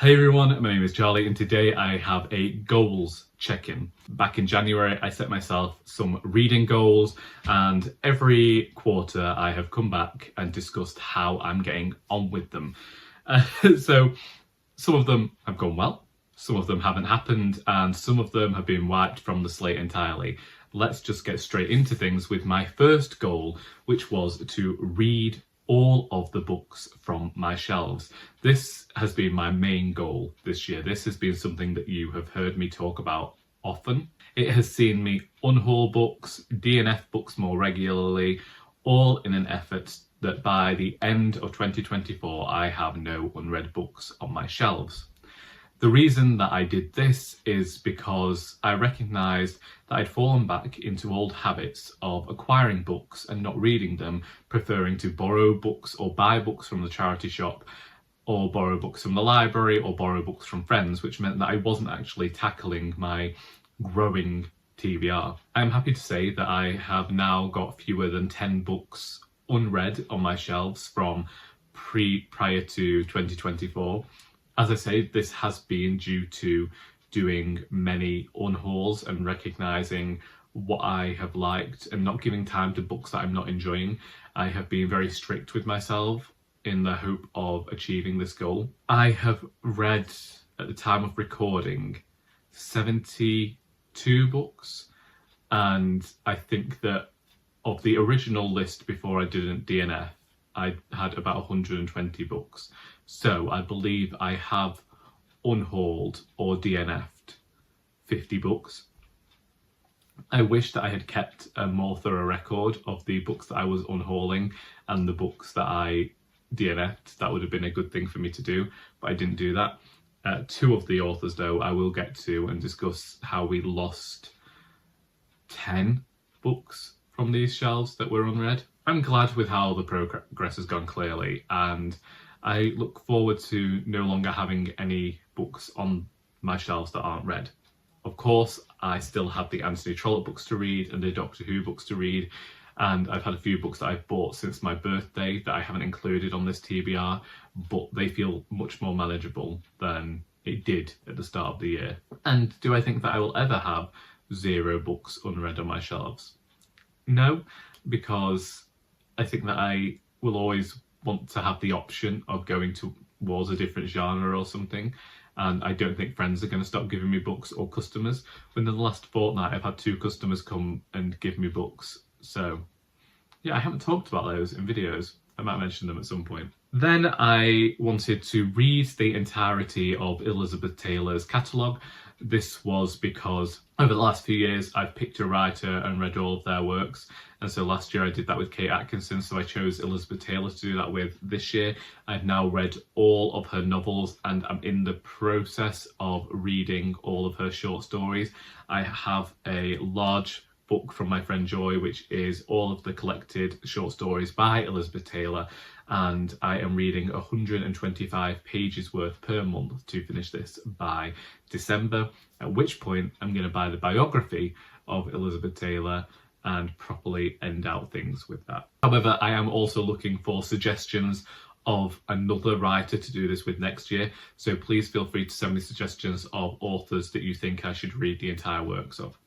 Hey everyone, my name is Charlie and today I have a goals check-in. Back in January I set myself some reading goals and every quarter I have come back and discussed how I'm getting on with them. So some of them have gone well, some of them haven't happened, and some of them have been wiped from the slate entirely. Let's just get straight into things with my first goal, which was to read all of the books from my shelves. This has been my main goal this year. This has been something that you have heard me talk about often. It has seen me unhaul books, DNF books more regularly, all in an effort that by the end of 2024 I have no unread books on my shelves. The reason that I did this is because I recognised that I'd fallen back into old habits of acquiring books and not reading them, preferring to borrow books or buy books from the charity shop, or borrow books from the library, or borrow books from friends, which meant that I wasn't actually tackling my growing TBR. I'm happy to say that I have now got fewer than 10 books unread on my shelves from prior to 2024. As I say, this has been due to doing many unhauls and recognising what I have liked and not giving time to books that I'm not enjoying. I have been very strict with myself in the hope of achieving this goal. I have read, at the time of recording, 72 books, and I think that of the original list before I didn't DNF, I had about 120 books. So I believe I have unhauled or DNF'd 50 books. I wish that I had kept a more thorough record of the books that I was unhauling and the books that I DNF'd. That would have been a good thing for me to do, but I didn't do that. Two of the authors, though, I will get to and discuss how we lost 10 books from these shelves that were unread. I'm glad with how the progress has gone, clearly, and I look forward to no longer having any books on my shelves that aren't read. Of course, I still have the Anthony Trollope books to read and the Doctor Who books to read, and I've had a few books that I've bought since my birthday that I haven't included on this TBR, but they feel much more manageable than it did at the start of the year. And do I think that I will ever have 0 books unread on my shelves? No, because I think that I will always want to have the option of going towards a different genre or something, and I don't think friends are going to stop giving me books or customers. Within the last fortnight I've had 2 customers come and give me books, so yeah, I haven't talked about those in videos. I might mention them at some point. Then I wanted to read the entirety of Elizabeth Taylor's catalogue. This was because over the last few years I've picked a writer and read all of their works, and so last year I did that with Kate Atkinson, so I chose Elizabeth Taylor to do that with. This year I've now read all of her novels and I'm in the process of reading all of her short stories. I have a large book from my friend Joy, which is all of the collected short stories by Elizabeth Taylor, and I am reading 125 pages worth per month to finish this by December, at which point I'm going to buy the biography of Elizabeth Taylor and properly end out things with that. However, I am also looking for suggestions of another writer to do this with next year, so please feel free to send me suggestions of authors that you think I should read the entire works of.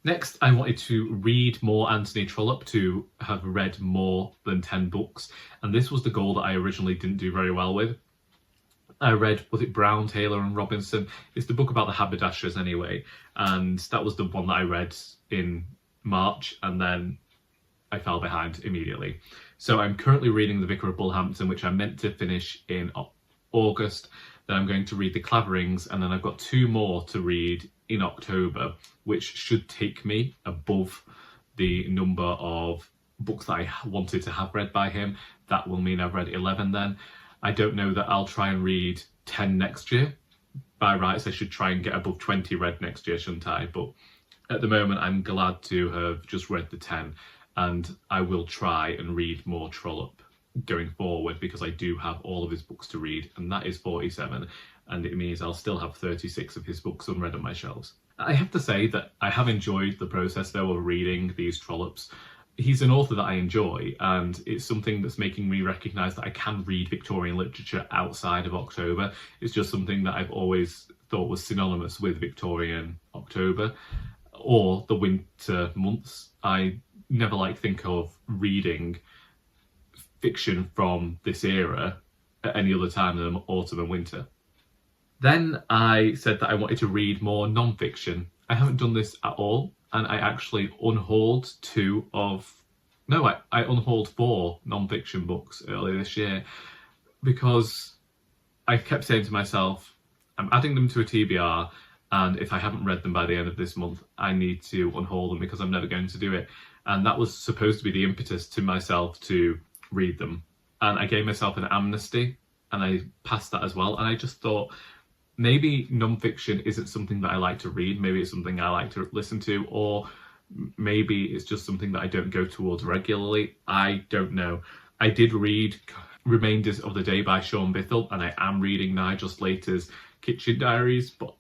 Next, I wanted to read more Anthony Trollope, to have read more than 10 books, and this was the goal that I originally didn't do very well with. I read, was it Brown, Taylor and Robinson? It's the book about the haberdashers anyway, and that was the one that I read in March, and then I fell behind immediately. So I'm currently reading The Vicar of Bullhampton, which I meant to finish in August. Then I'm going to read The Claverings, and then I've got 2 more to read in October, which should take me above the number of books that I wanted to have read by him. That will mean I've read 11 then. I don't know that I'll try and read 10 next year. By rights, I should try and get above 20 read next year, shouldn't I? But at the moment, I'm glad to have just read the 10, and I will try and read more Trollope going forward because I do have all of his books to read, and that is 47, and it means I'll still have 36 of his books unread on my shelves. I have to say that I have enjoyed the process though of reading these Trollopes he's an author that I enjoy, and it's something that's making me recognise that I can read Victorian literature outside of October. It's just something that I've always thought was synonymous with Victorian October or the winter months. I never think of reading fiction from this era at any other time than autumn and winter. Then I said that I wanted to read more non-fiction. I haven't done this at all, and I actually unhauled I unhauled 4 non-fiction books earlier this year because I kept saying to myself, I'm adding them to a TBR, and if I haven't read them by the end of this month, I need to unhaul them because I'm never going to do it. And that was supposed to be the impetus to myself to read them. And I gave myself an amnesty, and I passed that as well. And I just thought, maybe non-fiction isn't something that I like to read. Maybe it's something I like to listen to, or maybe it's just something that I don't go towards regularly. I don't know. I did read Remainders of the Day by Sean Bithell, and I am reading Nigel Slater's Kitchen Diaries, but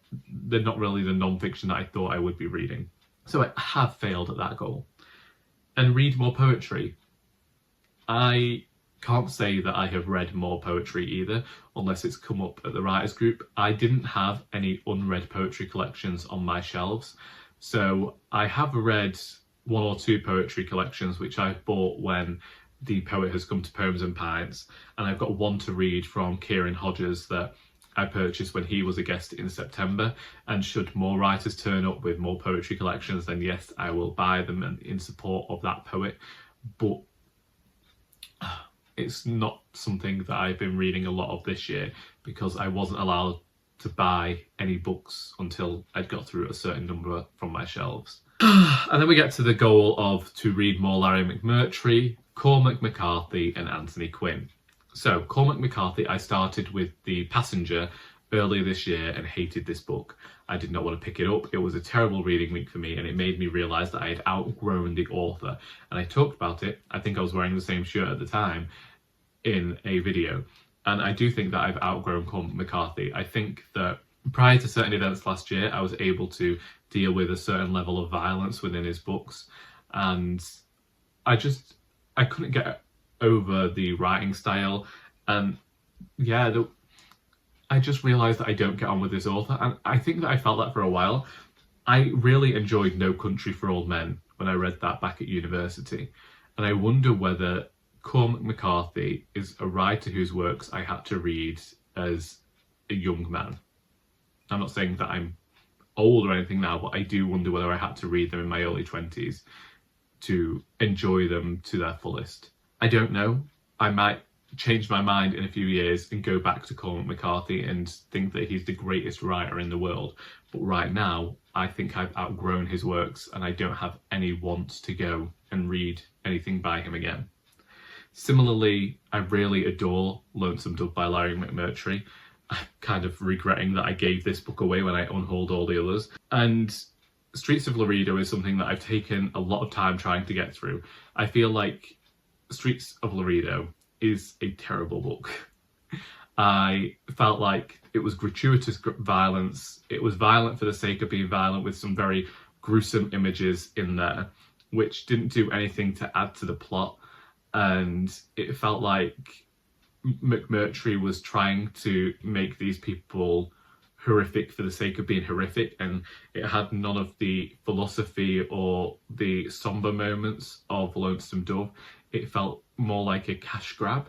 they're not really the non-fiction that I thought I would be reading. So I have failed at that goal. And read more poetry. I can't say that I have read more poetry either, unless it's come up at the writers group. I didn't have any unread poetry collections on my shelves, so I have read 1 or 2 poetry collections which I bought when The Poet Has Come to Poems and Pints, and I've got one to read from Kieran Hodges that I purchased when he was a guest in September. And should more writers turn up with more poetry collections, then yes, I will buy them and in support of that poet. But it's not something that I've been reading a lot of this year because I wasn't allowed to buy any books until I'd got through a certain number from my shelves. And then we get to the goal of to read more Larry McMurtry, Cormac McCarthy and Anthony Quinn. So Cormac McCarthy, I started with The Passenger earlier this year and hated this book. I did not want to pick it up. It was a terrible reading week for me, and it made me realise that I had outgrown the author. And I talked about it. I think I was wearing the same shirt at the time in a video. And I do think that I've outgrown Cormac McCarthy. I think that prior to certain events last year, I was able to deal with a certain level of violence within his books. And I couldn't get over the writing style. And yeah, I just realised that I don't get on with this author. And I think that I felt that for a while. I really enjoyed No Country for Old Men when I read that back at university. And I wonder whether Cormac McCarthy is a writer whose works I had to read as a young man. I'm not saying that I'm old or anything now, but I do wonder whether I had to read them in my early 20s to enjoy them to their fullest. I don't know. I might change my mind in a few years and go back to Cormac McCarthy and think that he's the greatest writer in the world. But right now, I think I've outgrown his works and I don't have any want to go and read anything by him again. Similarly, I really adore Lonesome Dove by Larry McMurtry. I'm kind of regretting that I gave this book away when I unhauled all the others. And Streets of Laredo is something that I've taken a lot of time trying to get through. I feel like Streets of Laredo is a terrible book. I felt like it was gratuitous violence. It was violent for the sake of being violent with some very gruesome images in there, which didn't do anything to add to the plot. And it felt like McMurtry was trying to make these people horrific for the sake of being horrific, and it had none of the philosophy or the somber moments of Lonesome Dove. It felt more like a cash grab,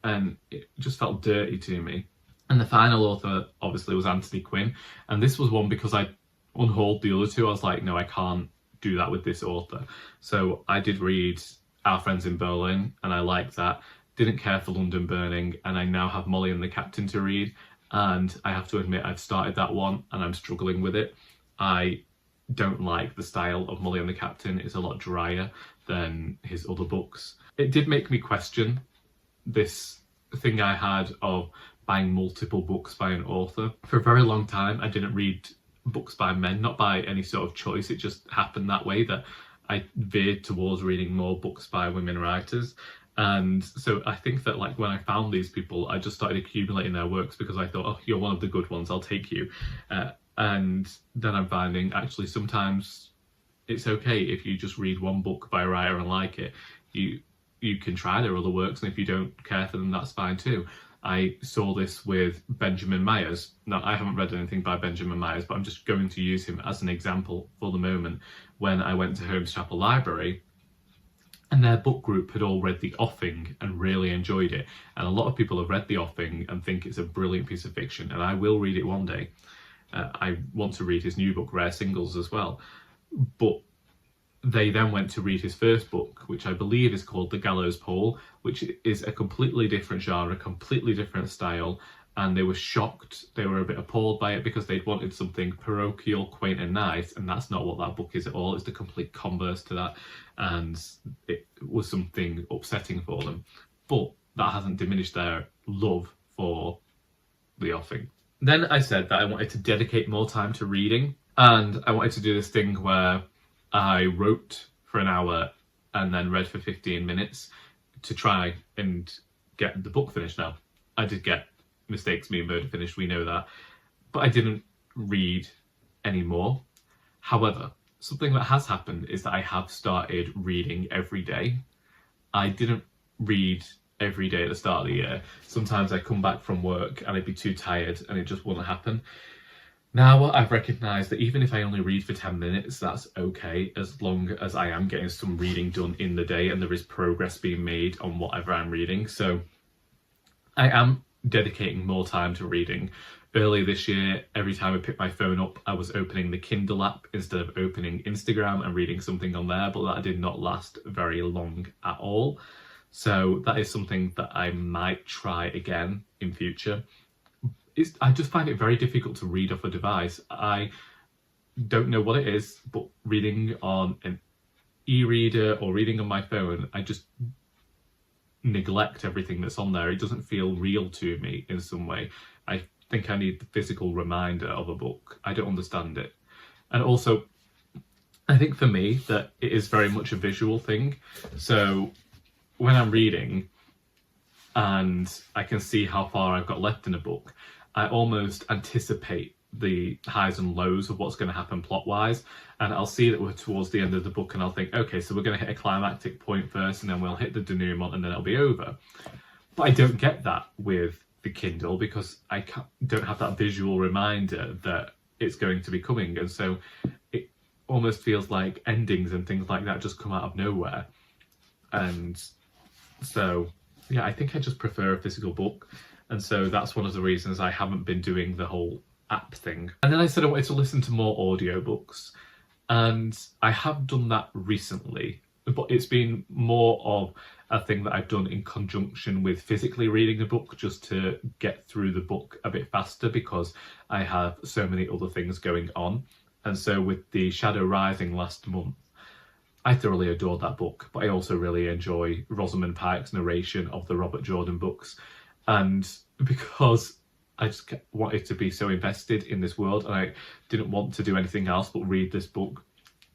and it just felt dirty to me. And the final author obviously was Anthony Quinn, and this was one because I unhauled the other two. I was like, no, I can't do that with this author. So I did read Our Friends in Berlin, and I liked that. Didn't care for London Burning, and I now have Molly and the Captain to read, and I have to admit I've started that one and I'm struggling with it. I don't like the style of Molly and the Captain. It's a lot drier than his other books. It did make me question this thing I had of buying multiple books by an author. For a very long time I didn't read books by men, not by any sort of choice. It just happened that way that I veered towards reading more books by women writers. And so I think that like when I found these people, I just started accumulating their works because I thought, oh, you're one of the good ones, I'll take you. And then I'm finding actually sometimes it's okay if you just read one book by a writer and like it. You can try their other works, and if you don't care for them, that's fine too. I saw this with Benjamin Myers. Now, I haven't read anything by Benjamin Myers, but I'm just going to use him as an example for the moment. When I went to Holmes Chapel Library, and their book group had all read The Offing and really enjoyed it. And a lot of people have read The Offing and think it's a brilliant piece of fiction, and I will read it one day. I want to read his new book, Rare Singles, as well. But they then went to read his first book, which I believe is called The Gallows Pole, which is a completely different genre, completely different style, and they were shocked. They were a bit appalled by it because they'd wanted something parochial, quaint and nice, and that's not what that book is at all. It's the complete converse to that, and it was something upsetting for them. But that hasn't diminished their love for The Offing. Then I said that I wanted to dedicate more time to reading, and I wanted to do this thing where I wrote for an hour and then read for 15 minutes to try and get the book finished. Now, I did get Mistakes, Me and Murder finished, we know that, but I didn't read anymore. However, something that has happened is that I have started reading every day. I didn't read every day at the start of the year. Sometimes I'd come back from work and I'd be too tired and it just wouldn't happen. Now I've recognised that even if I only read for 10 minutes, that's okay, as long as I am getting some reading done in the day and there is progress being made on whatever I'm reading. So I am dedicating more time to reading. Earlier this year, every time I picked my phone up, I was opening the Kindle app instead of opening Instagram and reading something on there, but that did not last very long at all. So that is something that I might try again in future. I just find it very difficult to read off a device. I don't know what it is, but reading on an e-reader or reading on my phone, I just neglect everything that's on there. It doesn't feel real to me in some way. I think I need the physical reminder of a book. I don't understand it. And also, I think for me that it is very much a visual thing. So when I'm reading and I can see how far I've got left in a book, I almost anticipate the highs and lows of what's going to happen plot-wise, and I'll see that we're towards the end of the book and I'll think, okay, so we're going to hit a climactic point first and then we'll hit the denouement and then it'll be over. But I don't get that with the Kindle because I don't have that visual reminder that it's going to be coming, and so it almost feels like endings and things like that just come out of nowhere. And so, yeah, I think I just prefer a physical book. And so that's one of the reasons I haven't been doing the whole app thing. And then I said I wanted to listen to more audiobooks. And I have done that recently, but it's been more of a thing that I've done in conjunction with physically reading a book, just to get through the book a bit faster because I have so many other things going on. And so with The Shadow Rising last month, I thoroughly adored that book, but I also really enjoy Rosamund Pike's narration of the Robert Jordan books. And because I just wanted to be so invested in this world and I didn't want to do anything else but read this book,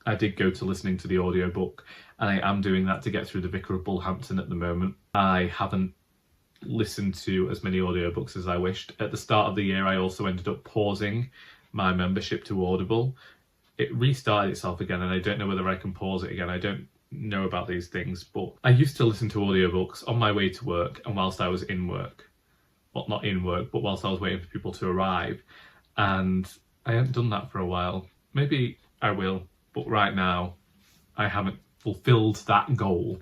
I did go to listening to the audiobook, and I am doing that to get through The Vicar of Bullhampton at the moment. I haven't listened to as many audiobooks as I wished. At the start of the year, I also ended up pausing my membership to Audible. It restarted itself again, and I don't know whether I can pause it again. I don't know about these things, but I used to listen to audiobooks on my way to work and whilst I was in work. Well, not in work, but whilst I was waiting for people to arrive. And I haven't done that for a while. Maybe I will, but right now I haven't fulfilled that goal.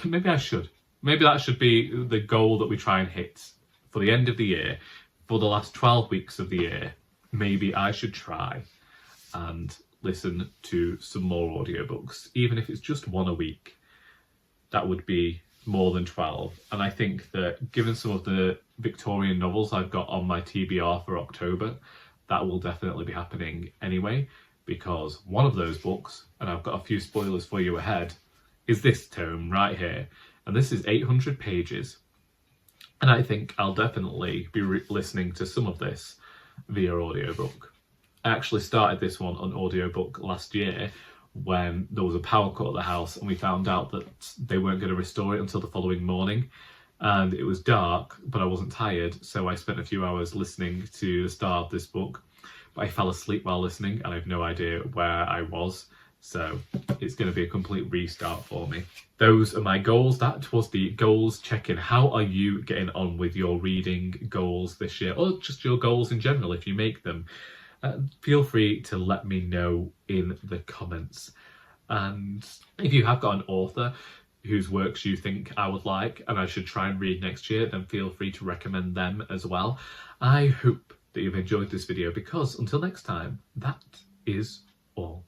Maybe I should. Maybe that should be the goal that we try and hit for the end of the year. For the last 12 weeks of the year, maybe I should try and listen to some more audiobooks, even if it's just one a week. That would be more than 12. And I think that given some of the Victorian novels I've got on my TBR for October, that will definitely be happening anyway, because one of those books, and I've got a few spoilers for you ahead, is this tome right here. And this is 800 pages. And I think I'll definitely be listening to some of this via audiobook. I actually started this one on audiobook last year when there was a power cut at the house and we found out that they weren't going to restore it until the following morning. And it was dark, but I wasn't tired, so I spent a few hours listening to the start of this book. But I fell asleep while listening and I have no idea where I was. So it's going to be a complete restart for me. Those are my goals. That was the goals check-in. How are you getting on with your reading goals this year, or just your goals in general if you make them? Feel free to let me know in the comments. And if you have got an author whose works you think I would like and I should try and read next year, then feel free to recommend them as well. I hope that you've enjoyed this video, because until next time, that is all.